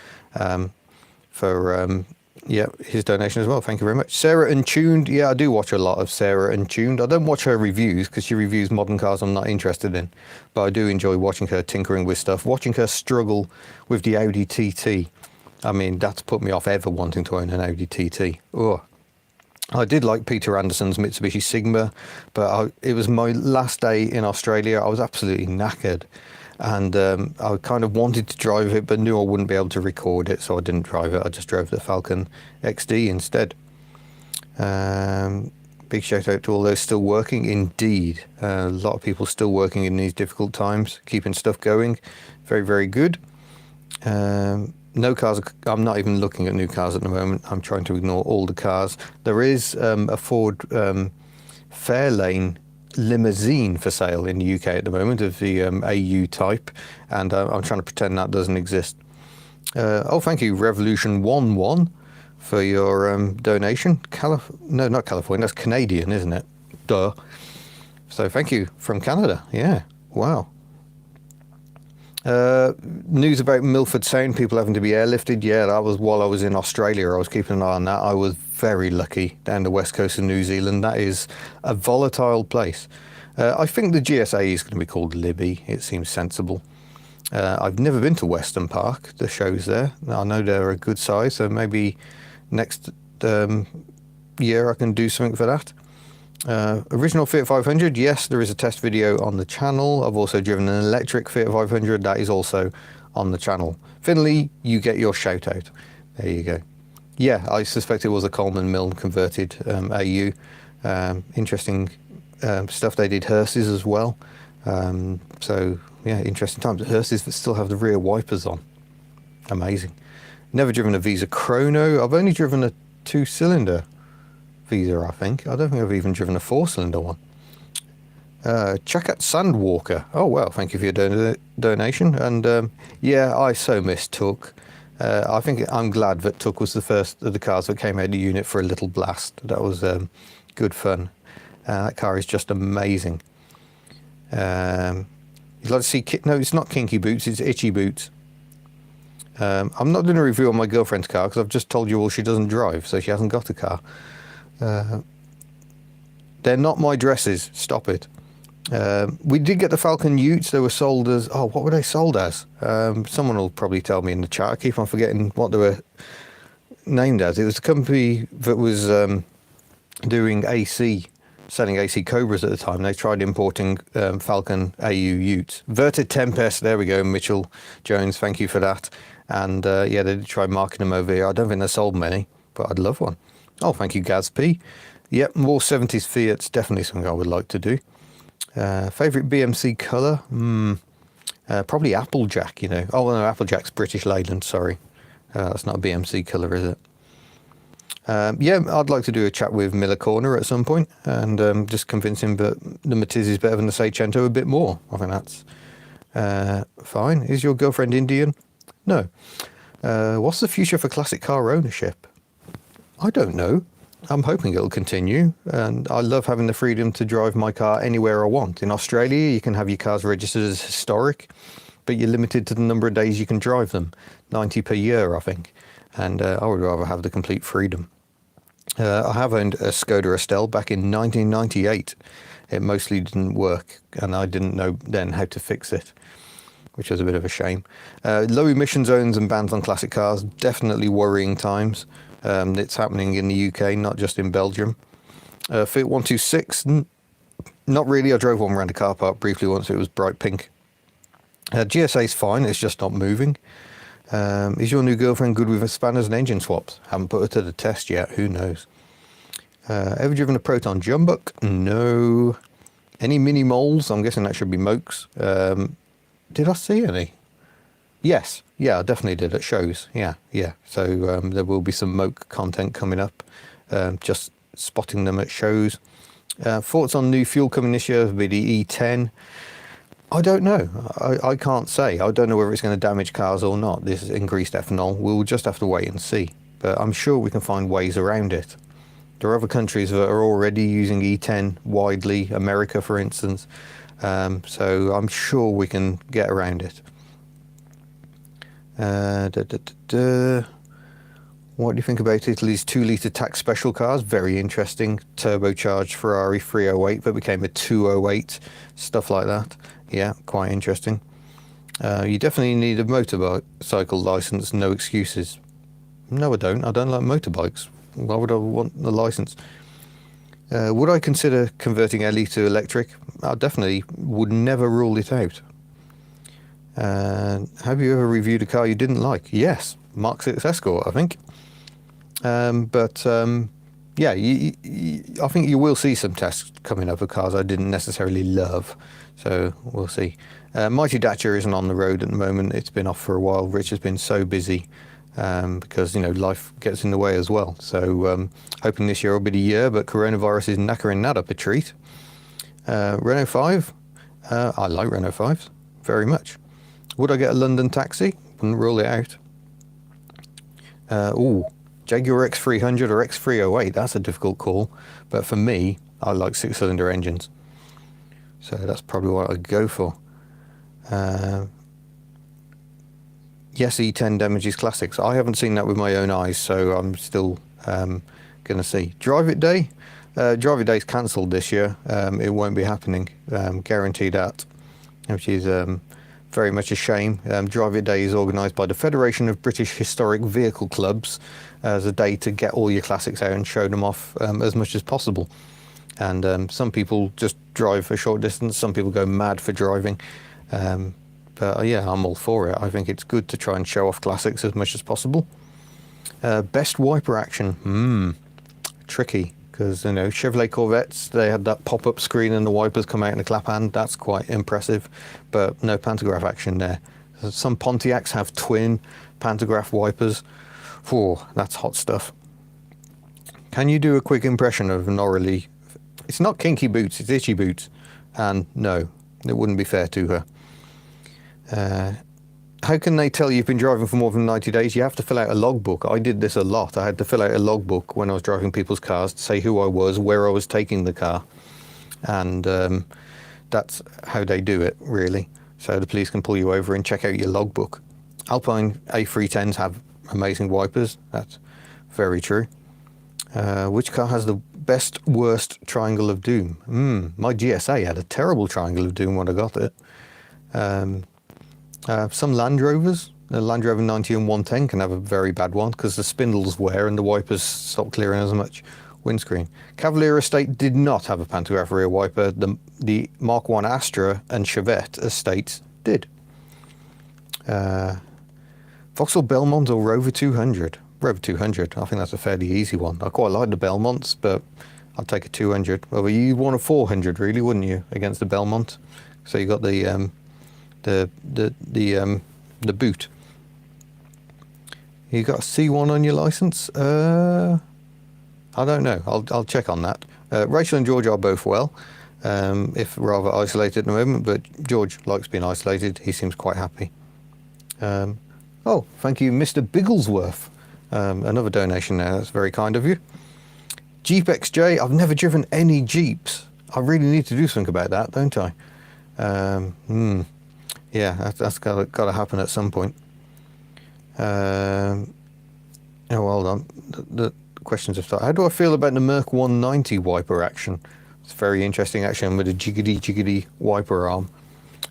for yeah, his donation as well. Thank you very much. Sarah Untuned. Yeah, I do watch a lot of Sarah Untuned. I don't watch her reviews because she reviews modern cars I'm not interested in, but I do enjoy watching her tinkering with stuff, watching her struggle with the Audi TT. I mean, that's put me off ever wanting to own an Audi TT. Oh, I did like Peter Anderson's Mitsubishi Sigma, but it was my last day in Australia. I was absolutely knackered, and I kind of wanted to drive it, but knew I wouldn't be able to record it, so I didn't drive it. I just drove the Falcon XD instead. Big shout out to all those still working. Indeed, a lot of people still working in these difficult times, keeping stuff going. Very, very good. No cars, I'm not even looking at new cars at the moment. I'm trying to ignore all the cars. There is a Ford Fairlane limousine for sale in the UK at the moment of the AU type, and I'm trying to pretend that doesn't exist. Oh, thank you, Revolution11, for your donation. No, not California, that's Canadian, isn't it? Duh. So thank you from Canada. Yeah, wow. News about Milford Sound, people having to be airlifted. Yeah, that was while I was in Australia. I was keeping an eye on that. I was very lucky down the west coast of New Zealand. That is a volatile place. I think the GSA is going to be called Libby. It seems sensible. I've never been to Western Park, the shows there. I know they're a good size, so maybe next year I can do something for that. Original Fiat 500, yes, there is a test video on the channel. I've also driven an electric Fiat 500, that is also on the channel. Finley, you get your shout out. There you go. Yeah, I suspect it was a Coleman Mill converted AU. Interesting stuff. They did hearses as well. So yeah, interesting times. Hearses that still have the rear wipers on. Amazing. Never driven a Visa Chrono. I've only driven a 2-cylinder Visa, I think. I don't think I've even driven a 4-cylinder one. Chakat Sandwalker. Oh, well, thank you for your donation. And yeah, I so miss Tuk. I think I'm glad that Tuk was the first of the cars that came out of the unit for a little blast. That was good fun. That car is just amazing. You'd like to see... No, it's not Kinky Boots, it's Itchy Boots. I'm not doing a review on my girlfriend's car because I've just told you all she doesn't drive, so she hasn't got a car. They're not my dresses. Stop it. We did get the Falcon Utes. They were sold as... Oh, what were they sold as? Someone will probably tell me in the chat. I keep on forgetting what they were named as. It was a company that was doing AC, selling AC Cobras at the time. They tried importing Falcon AU Utes. Verted Tempest. There we go. Mitchell Jones, thank you for that. And yeah, they did try marketing them over here. I don't think they sold many, but I'd love one. Oh, thank you, Gaz P. Yep, more 70s Fiat's definitely something I would like to do. Favourite BMC colour? Probably Applejack, you know. Oh, no, Applejack's British Leyland, sorry. That's not a BMC colour, is it? Yeah, I'd like to do a chat with Miller Corner at some point and just convince him that the Matiz is better than the Seicento a bit more. I think that's fine. Is your girlfriend Indian? No. What's the future for classic car ownership? I don't know. I'm hoping it'll continue, and I love having the freedom to drive my car anywhere I want. In Australia, you can have your cars registered as historic, but you're limited to the number of days you can drive them, 90 per year, I think, and I would rather have the complete freedom. I have owned a Skoda Estelle back in 1998. It mostly didn't work, and I didn't know then how to fix it, which was a bit of a shame. Low emission zones and bans on classic cars, definitely worrying times. It's happening in the UK, not just in Belgium. Fiat 126, not really. I drove one around a car park briefly once. It was bright pink. GSA's fine, it's just not moving. Is your new girlfriend good with spanners and engine swaps? Haven't put her to the test yet, who knows. Ever driven a Proton Jumbuck? No. Any mini moles? I'm guessing that should be Mokes. Did I see any? Yes, yeah, I definitely did at shows. Yeah. So there will be some Moke content coming up. Just spotting them at shows. Thoughts on new fuel coming this year? Will be the E10. I don't know. I can't say. I don't know whether it's going to damage cars or not. This increased ethanol. We'll just have to wait and see. But I'm sure we can find ways around it. There are other countries that are already using E10 widely. America, for instance. So I'm sure we can get around it. What do you think about Italy's 2-litre tax special cars? Very interesting. Turbocharged Ferrari 308 that became a 208, stuff like that. Yeah, quite interesting. You definitely need a motorcycle license, no excuses. No, I don't. I don't like motorbikes. Why would I want the license? Would I consider converting LE to electric? I definitely would never rule it out. Have you ever reviewed a car you didn't like? Yes, Mark 6 Escort, I think. Yeah, I think you will see some tests coming up of cars I didn't necessarily love. So we'll see. Mighty Dacia isn't on the road at the moment. It's been off for a while. Rich has been so busy because, you know, life gets in the way as well. So hoping this year will be the year, but coronavirus is knackering that up a treat. Renault 5. I like Renault 5s very much. Would I get a London taxi? Wouldn't rule it out. Jaguar X300 or X308. That's a difficult call. But for me, I like 6-cylinder engines. So that's probably what I'd go for. Yes, E10 damages classics. I haven't seen that with my own eyes, so I'm still going to see. Drive It Day. Drive It Day's cancelled this year. It won't be happening. Guarantee that. Which is very much a shame. Drive It Day is organised by the Federation of British Historic Vehicle Clubs as a day to get all your classics out and show them off as much as possible. And some people just drive a short distance, some people go mad for driving. But yeah, I'm all for it. I think it's good to try and show off classics as much as possible. Best wiper action. Tricky. Because, you know, Chevrolet Corvettes, they had that pop-up screen and the wipers come out in a clap hand. That's quite impressive, but no pantograph action there. Some Pontiacs have twin pantograph wipers. That's hot stuff. Can you do a quick impression of Norley? It's not Kinky Boots, it's Itchy Boots. And no, it wouldn't be fair to her. How can they tell you've been driving for more than 90 days? You have to fill out a logbook. I did this a lot. I had to fill out a logbook when I was driving people's cars to say who I was, where I was taking the car. And that's how they do it, really. So the police can pull you over and check out your logbook. Alpine A310s have amazing wipers. That's very true. Which car has the best, worst triangle of doom? My GSA had a terrible triangle of doom when I got it. Some Land Rovers, the Land Rover 90 and 110 can have a very bad one because the spindles wear and the wipers stop clearing as much windscreen. Cavalier Estate did not have a pantograph rear wiper. The Mark 1 Astra and Chevette estates did. Vauxhall Belmont or Rover 200? Rover 200, I think that's a fairly easy one. I quite like the Belmonts, but I'll take a 200. Well, you'd want a 400 really, wouldn't you, against the Belmont? So you got the boot. You got a C1 on your license? I don't know. I'll check on that. Rachel and George are both well, if rather isolated at the moment, but George likes being isolated. He seems quite happy. Oh, thank you, Mr. Bigglesworth. Another donation there. That's very kind of you. Jeep XJ. I've never driven any Jeeps. I really need to do something about that, don't I? Yeah, that's got to happen at some point. Oh, hold on. The questions have started. How do I feel about the Merc 190 wiper action? It's very interesting action with a jiggity wiper arm.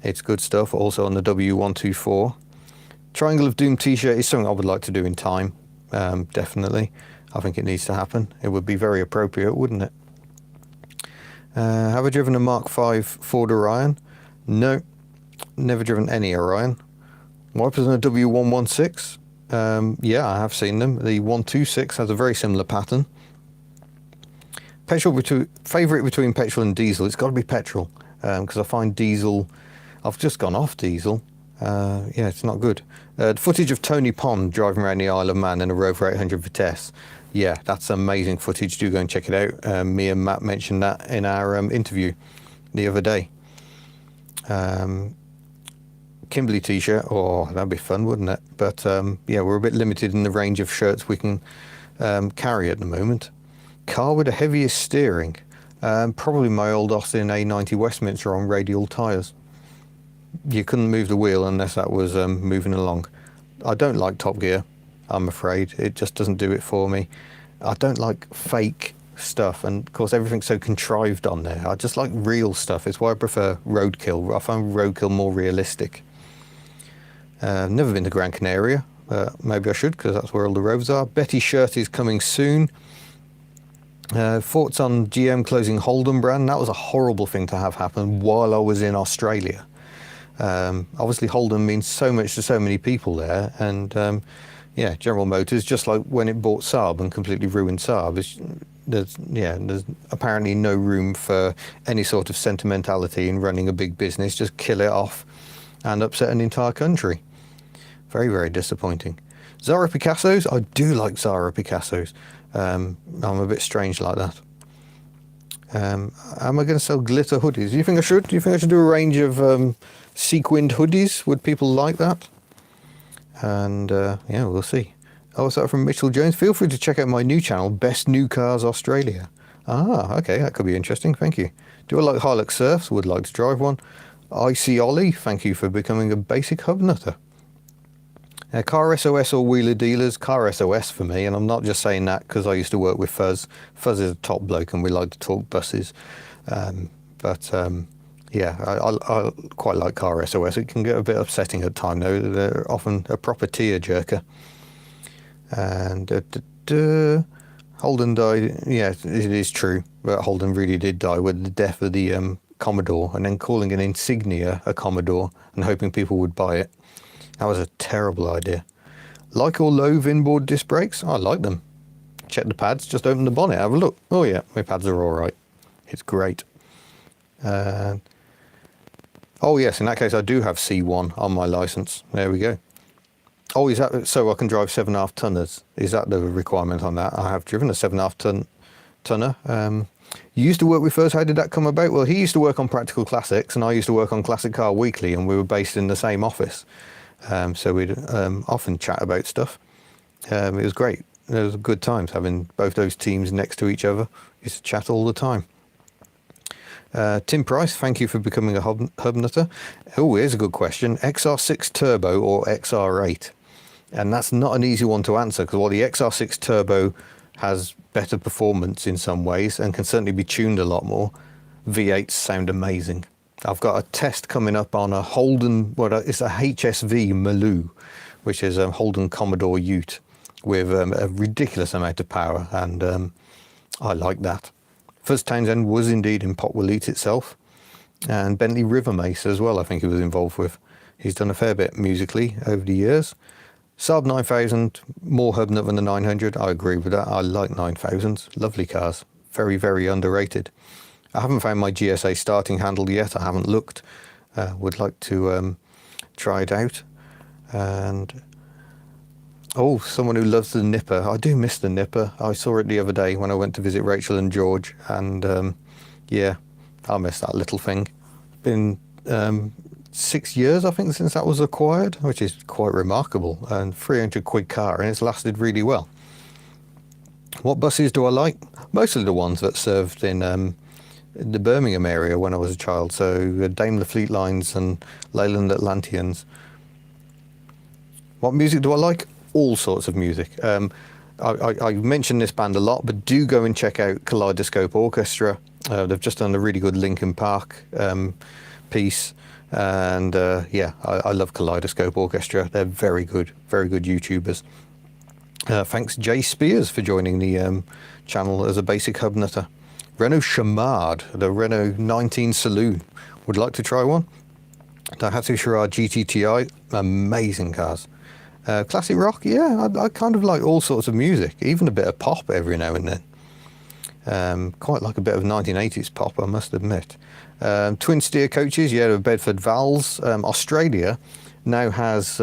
It's good stuff. Also on the W124. Triangle of Doom t-shirt is something I would like to do in time. Definitely. I think it needs to happen. It would be very appropriate, wouldn't it? Have I driven a Mark V Ford Orion? No. Never driven any Orion. Wipers on a W116? Yeah, I have seen them. The 126 has a very similar pattern. Favourite between petrol and diesel? It's got to be petrol, because I find diesel... I've just gone off diesel. Yeah, it's not good. Footage of Tony Pond driving around the Isle of Man in a Rover 800 Vitesse. Yeah, that's amazing footage. Do go and check it out. Me and Matt mentioned that in our interview the other day. Kimberley t-shirt. Oh, that'd be fun, wouldn't it? But yeah, we're a bit limited in the range of shirts we can carry at the moment. Car with the heaviest steering. Probably my old Austin A90 Westminster on radial tyres. You couldn't move the wheel unless that was moving along. I don't like Top Gear, I'm afraid. It just doesn't do it for me. I don't like fake stuff, and of course everything's so contrived on there. I just like real stuff. It's why I prefer roadkill. I find roadkill more realistic. Never been to Gran Canaria. Maybe I should, because that's where all the roads are. Betty shirt is coming soon. Thoughts on GM closing Holden brand? That was a horrible thing to have happen while I was in Australia. Obviously Holden means so much to so many people there, and yeah, General Motors, just like when it bought Saab and completely ruined Saab, there's apparently no room for any sort of sentimentality in running a big business. Just kill it off and upset an entire country. Very, very disappointing. Zara Picassos, I do like Zara Picassos. I'm a bit strange like that. Am I going to sell glitter hoodies? Do you think I should? Do you think I should do a range of sequined hoodies? Would people like that? And yeah, we'll see. Oh, what's that from Mitchell Jones? Feel free to check out my new channel, Best New Cars Australia. Ah, okay, that could be interesting. Thank you. Do I like Hilux Surfs? Would like to drive one. IC Ollie, thank you for becoming a basic hub nutter. Car SOS or Wheeler Dealers? Car SOS for me, and I'm not just saying that because I used to work with Fuzz. Fuzz is a top bloke and we like to talk buses. Yeah, I quite like Car SOS. It can get a bit upsetting at times though. They're often a proper tear-jerker. And Holden died. Yeah, it is true. But Holden really did die with the death of the Commodore, and then calling an Insignia a Commodore and hoping people would buy it. That was a terrible idea. Like or loathe inboard disc brakes? I like them. Check the pads, just open the bonnet, have a look. Oh yeah, my pads are all right. It's great. Oh yes, in that case I do have C1 on my license. There we go. Oh, is that so I can drive 7.5 tonners? Is that the requirement on that? I have driven a 7.5 tonner. You used to work with Fuzz. How did that come about? Well, he used to work on Practical Classics and I used to work on Classic Car Weekly, and we were based in the same office. So we'd often chat about stuff. It was great. It was good times having both those teams next to each other. Used to chat all the time. Tim Price, thank you for becoming a hub nutter. Oh, here's a good question. XR6 Turbo or XR8? And that's not an easy one to answer, because while the XR6 Turbo has better performance in some ways and can certainly be tuned a lot more, V8s sound amazing. I've got a test coming up on a Holden, well, it's a HSV Maloo, which is a Holden Commodore Ute with a ridiculous amount of power, and I like that. Fuzz Townsend was indeed in Potwell itself, and Bentley River Mace as well, I think he was involved with. He's done a fair bit musically over the years. Saab 9000, more hub nut than the 900. I agree with that. I like 9000s. Lovely cars. Very, very underrated. I haven't found my GSA starting handle yet. I haven't looked. Would like to try it out. And oh, someone who loves the Nipper. I do miss the Nipper. I saw it the other day when I went to visit Rachel and George, and yeah, I miss that little thing. Been 6 years, I think, since that was acquired, which is quite remarkable, and 300 quid car, and it's lasted really well. What buses do I like? Mostly the ones that served in the Birmingham area when I was a child, so Daimler Fleet Lines and Leyland Atlanteans. What music do I like? All sorts of music. I mentioned this band a lot, but do go and check out Kaleidoscope Orchestra. They've just done a really good Linkin Park piece, and yeah, I love Kaleidoscope Orchestra. They're very good YouTubers. Thanks Jay Spears for joining the channel as a basic hub nutter. Renault Chamard, the Renault 19 Saloon. Would like to try one. Daihatsu Charade GTTI, amazing cars. Classic rock, yeah, I kind of like all sorts of music, even a bit of pop every now and then. Quite like a bit of 1980s pop, I must admit. Twin steer coaches, yeah, the Bedford Vals. Australia now has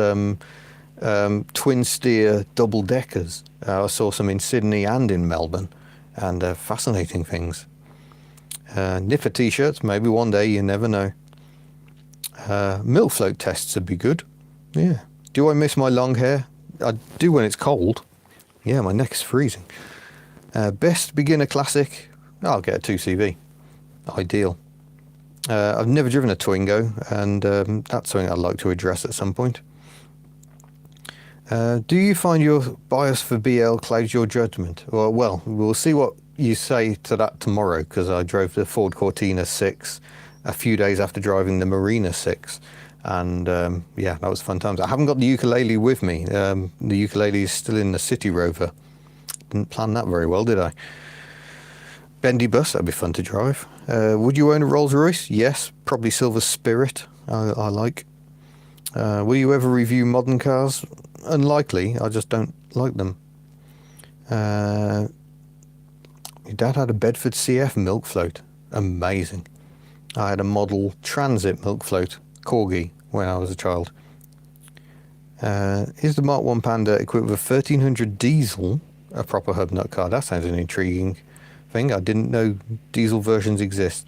twin steer double deckers. I saw some in Sydney and in Melbourne, and fascinating things. Nipper t-shirts, maybe one day, you never know. Milk float tests would be good, yeah. Do I miss my long hair? I do when it's cold. Yeah, my neck's freezing. Best beginner classic? I'll get a 2CV. ideal. I've never driven a Twingo, and that's something I'd like to address at some point. Do you find your bias for BL clouds your judgment? Well, we'll see what you say to that tomorrow, because I drove the Ford Cortina 6 a few days after driving the Marina 6, and yeah, that was fun times. I haven't got the ukulele with me. The ukulele is still in the City Rover. Didn't plan that very well, did I? Bendy bus, that'd be fun to drive. Would you own a Rolls Royce? Yes, probably Silver Spirit. I like. Will you ever review modern cars? Unlikely, I just don't like them. Your dad had a Bedford CF milk float. Amazing. I had a model Transit milk float, Corgi, when I was a child. Is the Mark 1 Panda equipped with a 1300 diesel, a proper hub nut car? That sounds an intriguing thing. I didn't know diesel versions exist.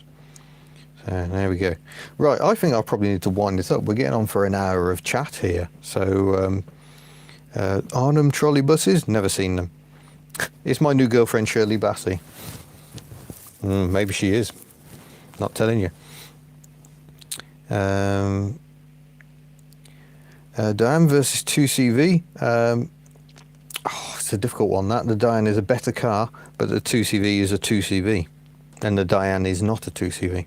So there we go. Right, I think I'll probably need to wind this up. We're getting on for an hour of chat here. So Arnhem trolley buses, never seen them. It's my new girlfriend Shirley Bassey. Maybe she is, not telling you. Diane versus 2CV. It's a difficult one. That the Diane is a better car, but the 2CV is a 2CV, and the Diane is not a 2CV.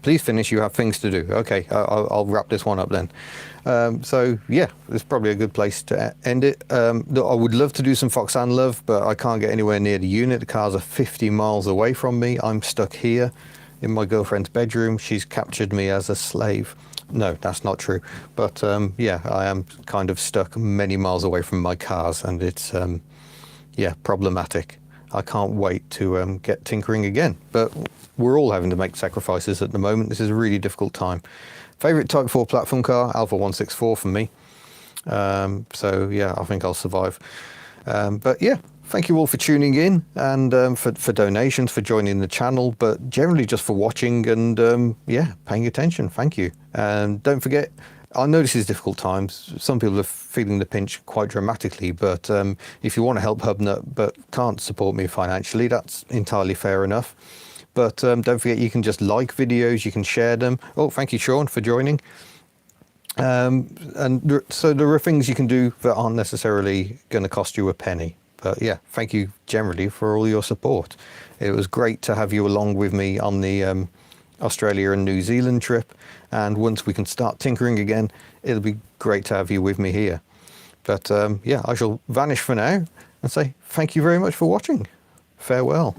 Please finish, you have things to do. Okay, I'll wrap this one up then. So yeah, it's probably a good place to end it. I would love to do some Foxanne love, but I can't get anywhere near the unit. The cars are 50 miles away from me. I'm stuck here in my girlfriend's bedroom. She's captured me as a slave. No, that's not true. But yeah, I am kind of stuck many miles away from my cars, and it's yeah, problematic. I can't wait to get tinkering again, but we're all having to make sacrifices at the moment. This is a really difficult time. Favorite Type 4 platform car, Alpha 164 for me. So yeah, I think I'll survive. But yeah, thank you all for tuning in, and for donations, for joining the channel, but generally just for watching and yeah, paying attention. Thank you. And don't forget, I know this is difficult times. Some people are feeling the pinch quite dramatically, but if you want to help HubNut but can't support me financially, that's entirely fair enough. But don't forget, you can just like videos, you can share them. Oh, thank you, Sean, for joining. And so there are things you can do that aren't necessarily going to cost you a penny. But yeah, thank you generally for all your support. It was great to have you along with me on the Australia and New Zealand trip. And once we can start tinkering again, it'll be great to have you with me here. But yeah, I shall vanish for now and say thank you very much for watching. Farewell.